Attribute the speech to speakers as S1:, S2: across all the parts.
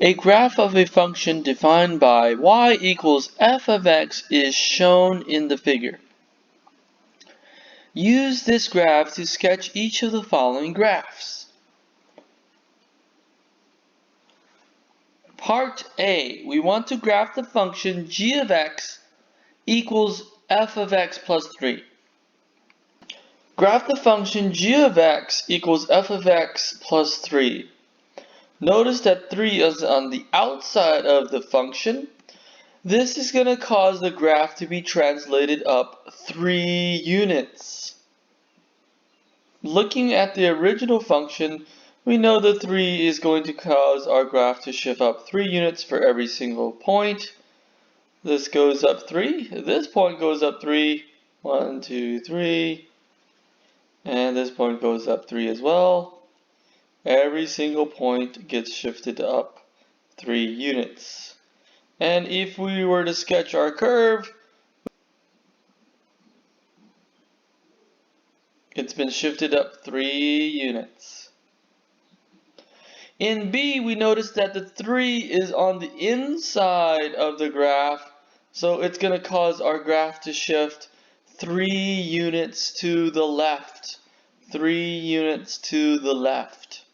S1: A graph of a function defined by y equals f of x is shown in the figure. Use this graph to sketch each of the following graphs. Part A, we want to graph the function g of x equals f of x plus 3. Graph the function g of x equals f of x plus 3. Notice that 3 is on the outside of the function. This is going to cause the graph to be translated up 3 units. Looking at the original function, we know the 3 is going to cause our graph to shift up 3 units for every single point. This goes up 3, this point goes up 3, 1, 2, 3, and this point goes up 3 as well. Every single point gets shifted up 3 units. And if we were to sketch our curve, it's been shifted up 3 units. In B, we notice that the 3 is on the inside of the graph, so it's going to cause our graph to shift 3 units to the left. 3 units to the left.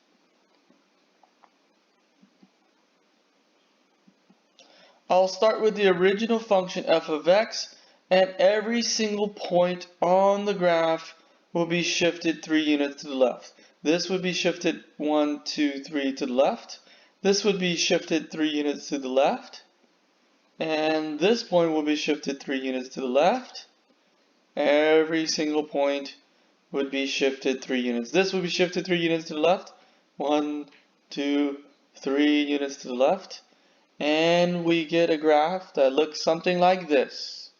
S1: I'll start with the original function f of x, and every single point on the graph will be shifted 3 units to the left. This would be shifted 1, 2, 3 to the left. This would be shifted 3 units to the left. And this point will be shifted 3 units to the left. Every single point would be shifted 3 units. This would be shifted 3 units to the left. 1, 2, 3 units to the left. And we get a graph that looks something like this.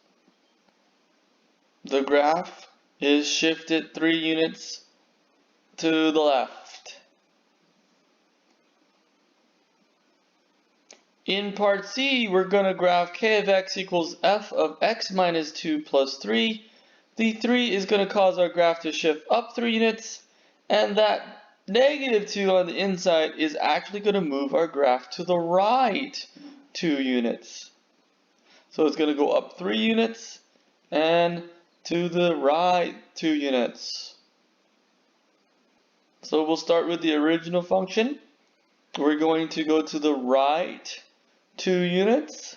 S1: The graph is shifted 3 units to the left. In part C, we're going to graph k of x equals f of x minus 2 plus 3. The 3 is going to cause our graph to shift up 3 units, and that negative 2 on the inside is actually going to move our graph to the right 2 units. So it's going to go up 3 units and to the right 2 units. So we'll start with the original function. We're going to go to the right 2 units.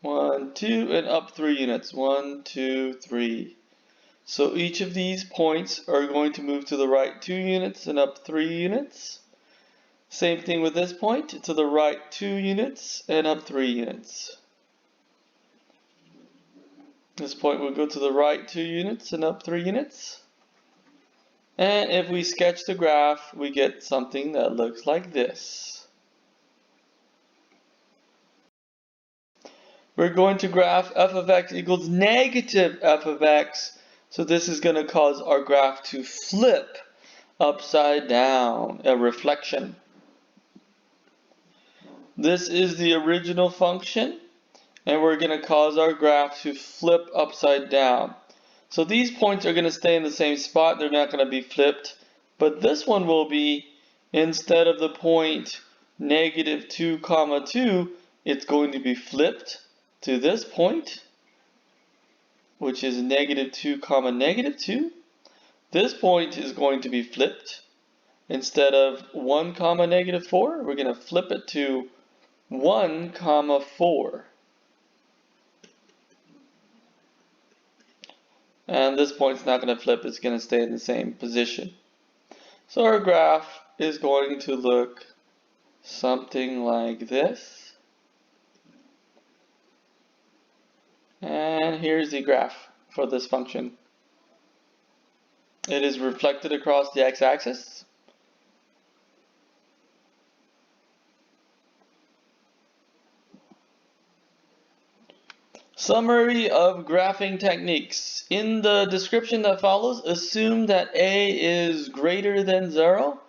S1: 1, 2, and up 3 units. 1, 2, 3. So each of these points are going to move to the right 2 units and up 3 units. Same thing with this point, to the right 2 units and up 3 units. This point will go to the right 2 units and up 3 units. And if we sketch the graph, we get something that looks like this. We're going to graph f of x equals negative f of x. So this is going to cause our graph to flip upside down, a reflection. This is the original function, and we're going to cause our graph to flip upside down. So these points are going to stay in the same spot. They're not going to be flipped. But this one will be, instead of the point negative 2, 2, it's going to be flipped to this point, which is negative 2, negative 2. This point is going to be flipped. Instead of 1, negative 4, we're going to flip it to 1, 4. And this point's not going to flip, it's going to stay in the same position. So our graph is going to look something like this. And here's the graph for this function. It is reflected across the x-axis. Summary of graphing techniques. In the description that follows, assume that a is greater than 0,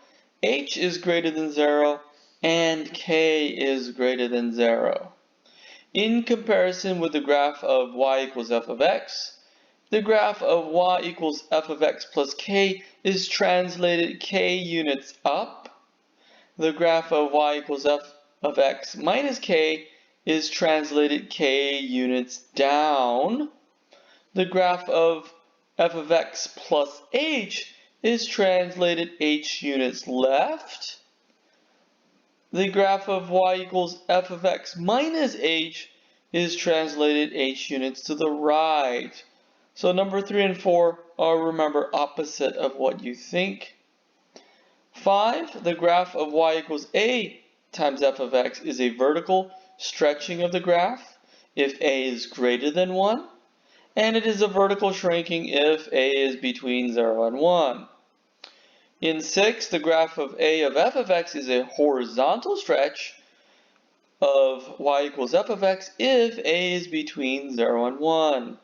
S1: h is greater than 0, and k is greater than 0. In comparison with the graph of y equals f of x, the graph of y equals f of x plus k is translated k units up, the graph of y equals f of x minus k is translated k units down. The graph of f of x plus h is translated h units left. The graph of y equals f of x minus h is translated h units to the right. So number 3 and 4 are, remember, opposite of what you think. 5, the graph of y equals a times f of x is a vertical stretching of the graph if a is greater than 1, and it is a vertical shrinking if a is between 0 and 1. In 6, the graph of a of f of x is a horizontal stretch of y equals f of x if a is between 0 and 1.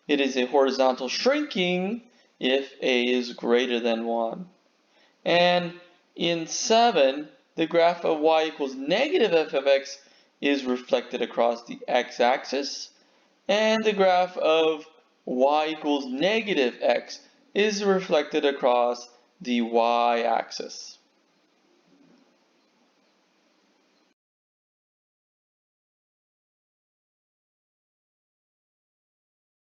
S1: It is a horizontal shrinking if a is greater than 1. And in 7, the graph of y equals negative f of x is reflected across the x-axis, and the graph of y equals negative x is reflected across the y-axis.